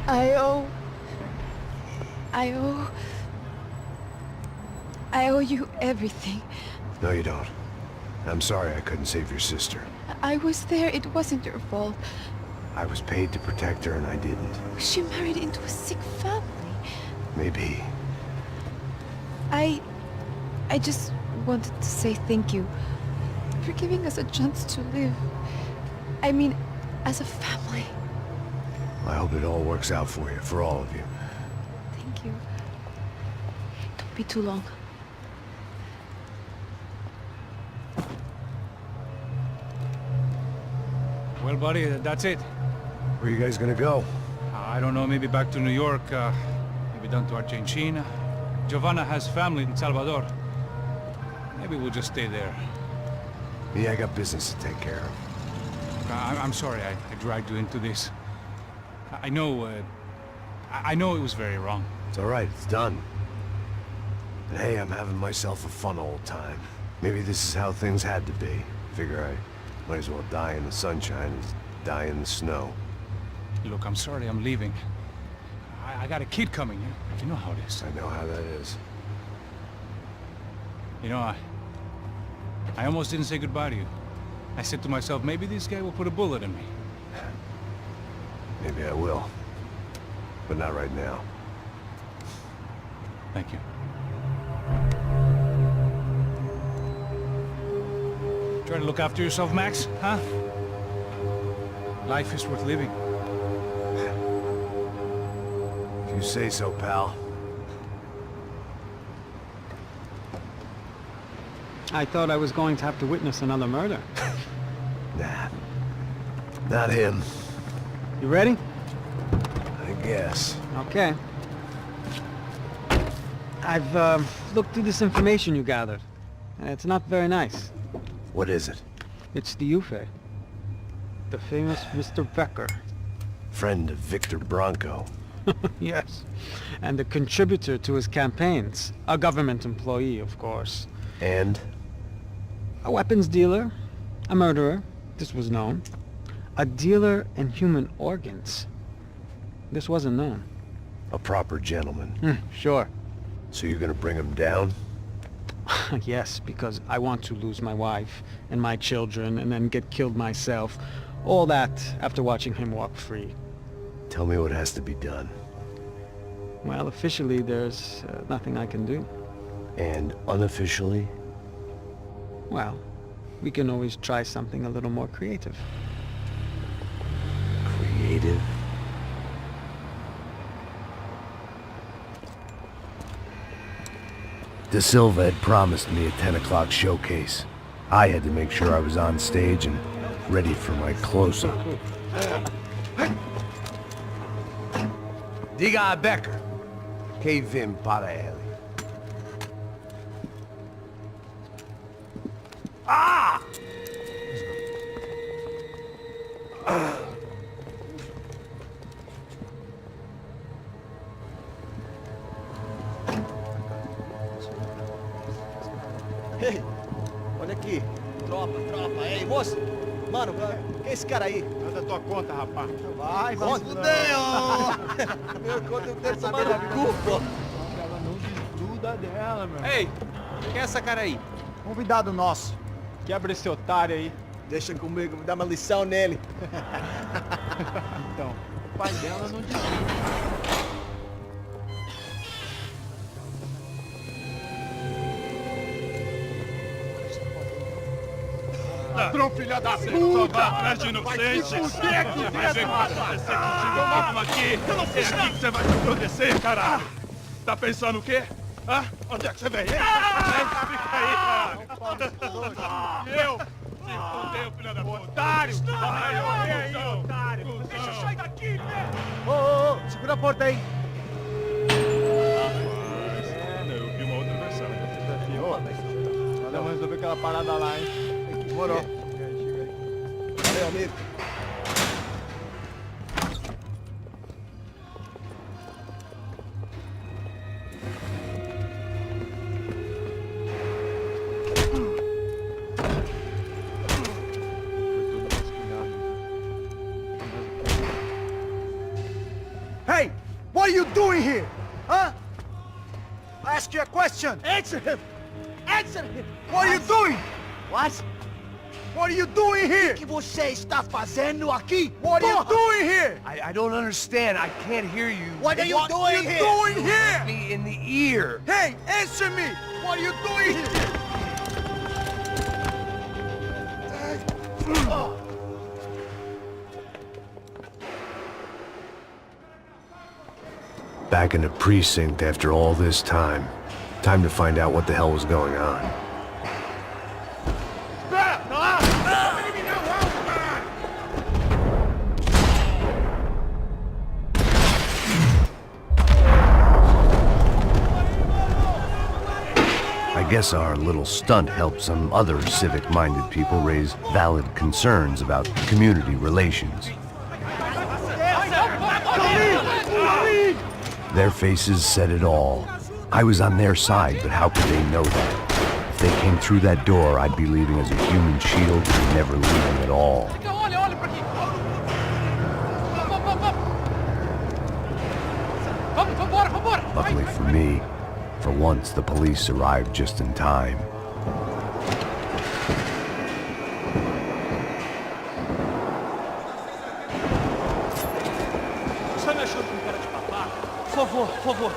I owe... I owe you everything. No, you don't. I'm sorry I couldn't save your sister. I was there. It wasn't your fault. I was paid to protect her and I didn't. She married into a sick family. Maybe. I just wanted to say thank you for giving us a chance to live. I mean, as a family. I hope it all works out for you, for all of you. Thank you. Don't be too long. Well, buddy, that's it. Where are you guys gonna go? I don't know, maybe back to New York, maybe down to Argentina. Giovanna has family in Salvador. Maybe we'll just stay there. Me, I got business to take care of. I'm sorry I dragged you into this. I know, I know it was very wrong. It's all right, it's done. But hey, I'm having myself a fun old time. Maybe this is how things had to be. Figure I might as well die in the sunshine as die in the snow. Look, I'm sorry I'm leaving. I got a kid coming, you know how it is. I know how that is. You know, I almost didn't say goodbye to you. I said to myself, maybe this guy will put a bullet in me. Maybe I will. But not right now. Thank you. Try to look after yourself, Max, huh? Life is worth living. If you say so, pal. I thought I was going to have to witness another murder. Nah. Not him. You ready? I guess. Okay. I've looked through this information you gathered. It's not very nice. What is it? It's the UFE. The famous Mr. Becker. Friend of Victor Branco. Yes. And a contributor to his campaigns. A government employee, of course. And? A weapons dealer. A murderer. This was known. A dealer in human organs. This wasn't known. A proper gentleman. Sure. So you're gonna bring him down? Yes, because I want to lose my wife and my children and then get killed myself. All that after watching him walk free. Tell me what has to be done. Well, officially there's nothing I can do. And unofficially? Well, we can always try something a little more creative. Creative? De Silva had promised me a 10 o'clock showcase. I had to make sure I was on stage and ready for my close-up. Diga a Becker. Que vim para ele. Ah! Ei, olha aqui. Tropa. Ei, moço. Mano, quem é esse cara aí? Manda tua conta, rapaz. Vai fudeu! Meu conta, eu quero saber da culpa. Ela não desgruda dela, meu. Ei, quem é essa cara aí? Convidado nosso. Quebra esse otário aí. Deixa comigo, me dá uma lição nele. Então, o pai dela não desgruda. Ladrão, filha da puta! Atrás de inocentes! Vai ver como aparecer contigo mesmo aqui! É aqui que você vai se acontecer, caralho! Tá pensando o quê? Hã? Onde é que você vem? Fica aí, caralho! Eu? Se fodeu, filha da puta! Otário! Aí, otário! Deixa eu sair daqui, velho! Ô, segura a porta aí. Eu vi uma outra versão. Nós vamos resolver aquela parada lá, hein? Demorou. Valeu, amigo. Hey! What are you doing here? Huh? I ask you a question. Answer him! Answer him! What are you doing? What? What are you doing here? O que você está fazendo aqui? What are you doing here? I don't understand. I can't hear you. What are you doing here? What are you doing here? Me in the ear. Hey, answer me! What are you doing here? Back in the precinct after all this time. Time to find out what the hell was going on. I guess our little stunt helped some other civic-minded people raise valid concerns about community relations. Their faces said it all. I was on their side, but how could they know that? If they came through that door, I'd be leaving as a human shield and never leaving at all. Luckily for me, for once the police arrived just in time. Você me achou com cara de babaca? Por favor, por favor.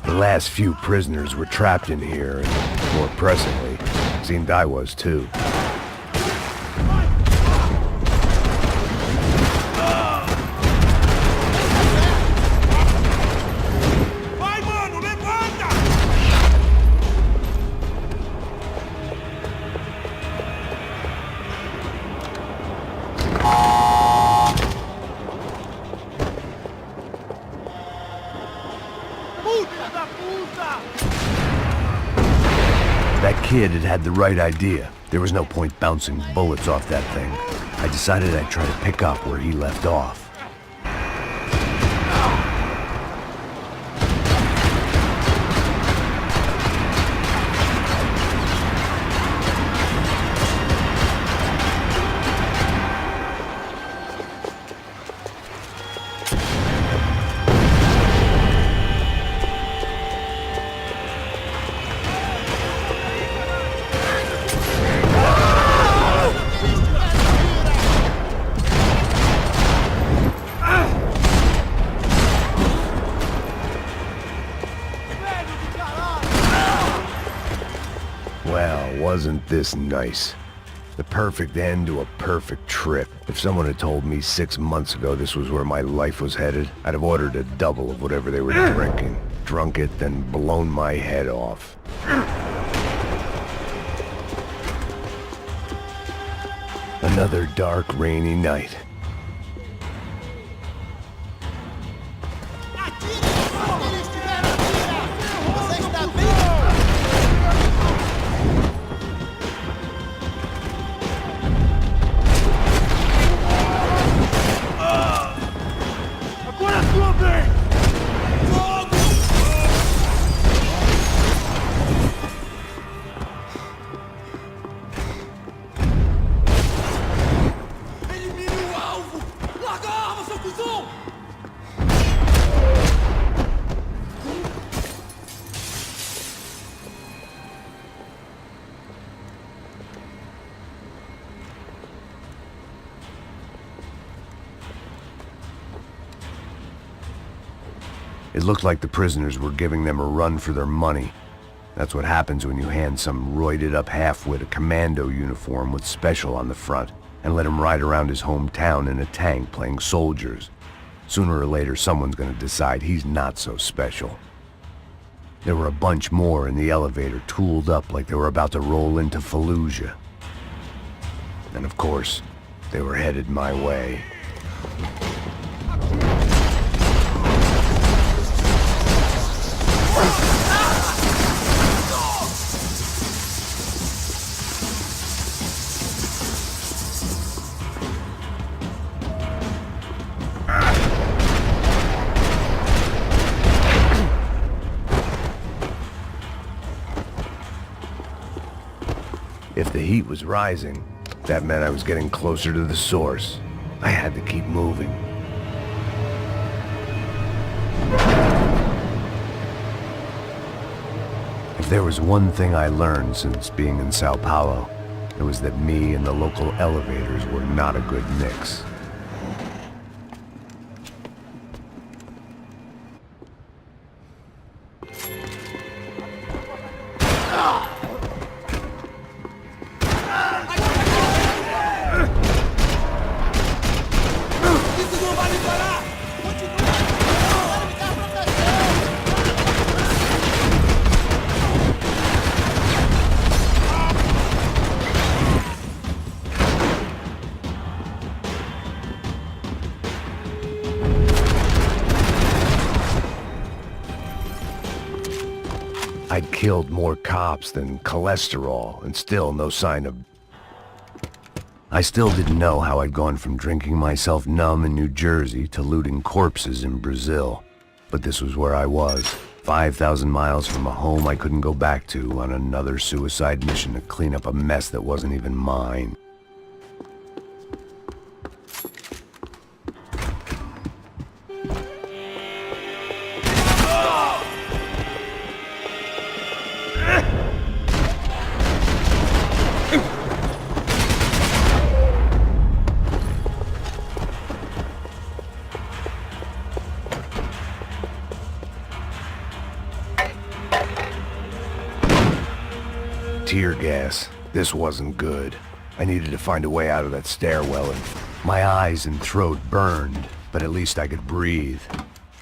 The last few prisoners were trapped in here, and more pressingly, it seemed I was too. Vai, mano, levanta! That kid had the right idea. There was no point bouncing bullets off that thing. I decided I'd try to pick up where he left off. Well, wasn't this nice? The perfect end to a perfect trip. If someone had told me 6 months ago this was where my life was headed, I'd have ordered a double of whatever they were drinking, drunk it, then blown my head off. Another dark, rainy night. It looked like the prisoners were giving them a run for their money. That's what happens when you hand some roided-up half-wit a commando uniform with special on the front and let him ride around his hometown in a tank playing soldiers. Sooner or later, someone's gonna decide he's not so special. There were a bunch more in the elevator, tooled up like they were about to roll into Fallujah. And of course, they were headed my way. If the heat was rising, that meant I was getting closer to the source. I had to keep moving. If there was one thing I learned since being in São Paulo, it was that me and the local elevators were not a good mix. I'd killed more cops than cholesterol, and still no sign of... I still didn't know how I'd gone from drinking myself numb in New Jersey to looting corpses in Brazil. But this was where I was, 5,000 miles from a home I couldn't go back to, on another suicide mission to clean up a mess that wasn't even mine. Tear gas. This wasn't good. I needed to find a way out of that stairwell, and my eyes and throat burned, but at least I could breathe.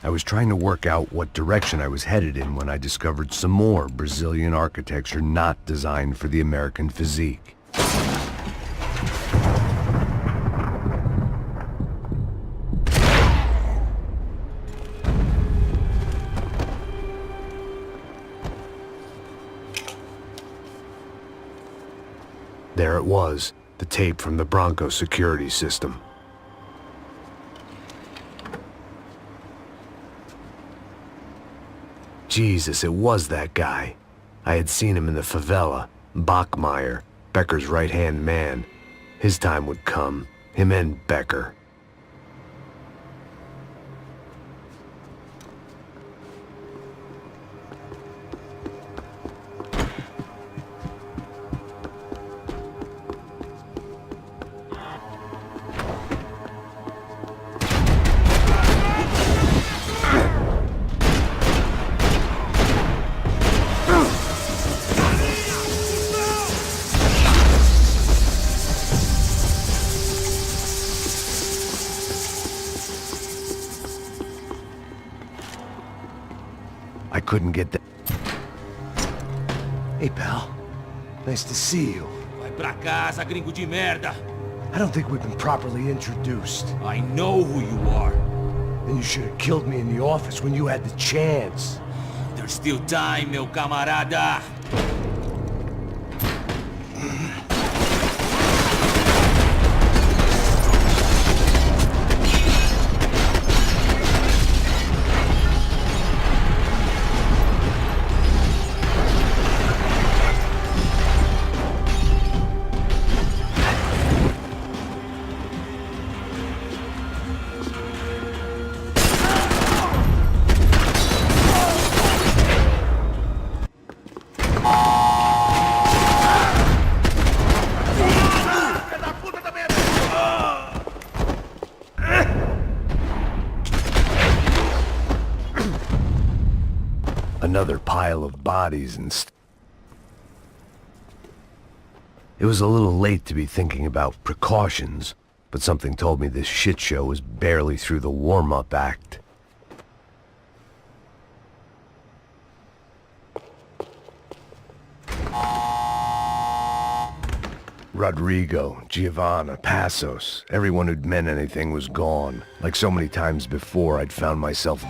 I was trying to work out what direction I was headed in when I discovered some more Brazilian architecture not designed for the American physique. There it was, the tape from the Branco security system. Jesus, it was that guy. I had seen him in the favela, Bachmeyer, Becker's right-hand man. His time would come, him and Becker. I couldn't get that. Hey, pal. Nice to see you. Vai pra casa, gringo de merda! I don't think we've been properly introduced. I know who you are. And you should have killed me in the office when you had the chance. There's still time, meu camarada! Another pile of bodies and It was a little late to be thinking about precautions, but something told me this shit show was barely through the warm-up act. Rodrigo, Giovanna, Passos, everyone who'd meant anything was gone. Like so many times before, I'd found myself...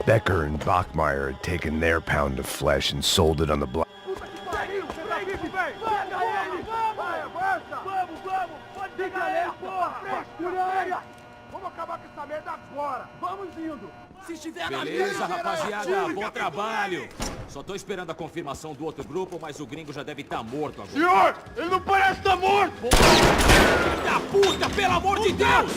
Becker and Bachmeyer had taken their pound of flesh and sold it on the block. Beleza, rapaziada, bom trabalho. Só tô esperando a confirmação do outro grupo, mas o gringo já deve estar morto agora. Senhor, ele não parece estar morto! Filho da puta, pelo amor de Deus!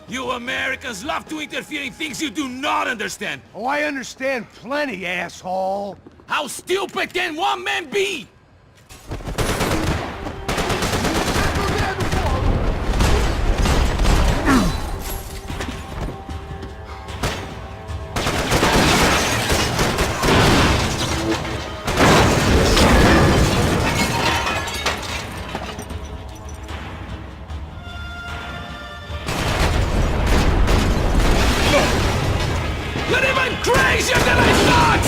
You Americans love to interfere in things you do not understand. Oh, I understand plenty, asshole. How stupid can one man be? You're even crazier than I thought!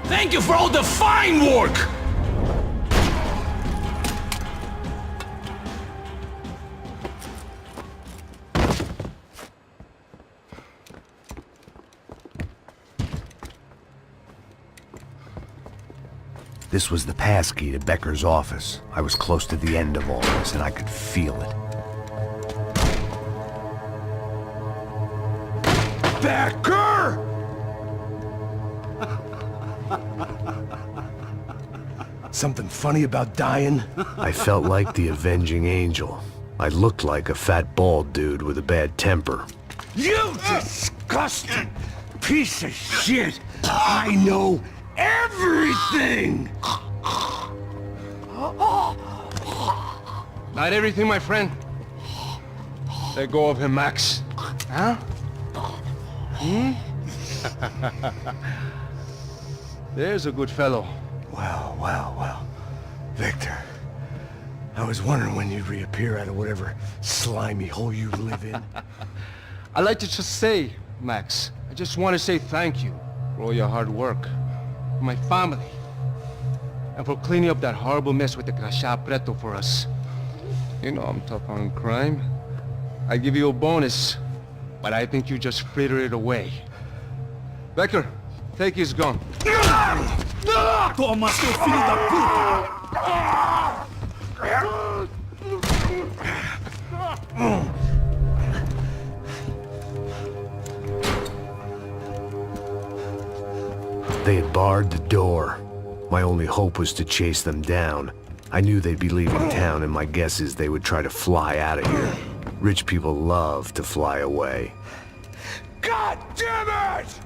Thank you for all the fine work! This was the passkey to Becker's office. I was close to the end of all this, and I could feel it. Becker! Something funny about dying? I felt like the avenging angel. I looked like a fat bald dude with a bad temper. You disgusting piece of shit! I know everything! Not everything, my friend. Let go of him, Max. Huh? There's a good fellow. Well. Victor, I was wondering when you'd reappear out of whatever slimy hole you live in. I'd like to just say, Max, I just want to say thank you for all your hard work. For my family. And for cleaning up that horrible mess with the Crachá Preto for us. You know I'm tough on crime. I give you a bonus, but I think you just frittered it away. Becker, take his gun. Toma, seu filho da puta! They had barred the door. My only hope was to chase them down. I knew they'd be leaving town, and my guess is they would try to fly out of here. Rich people love to fly away. God damn it!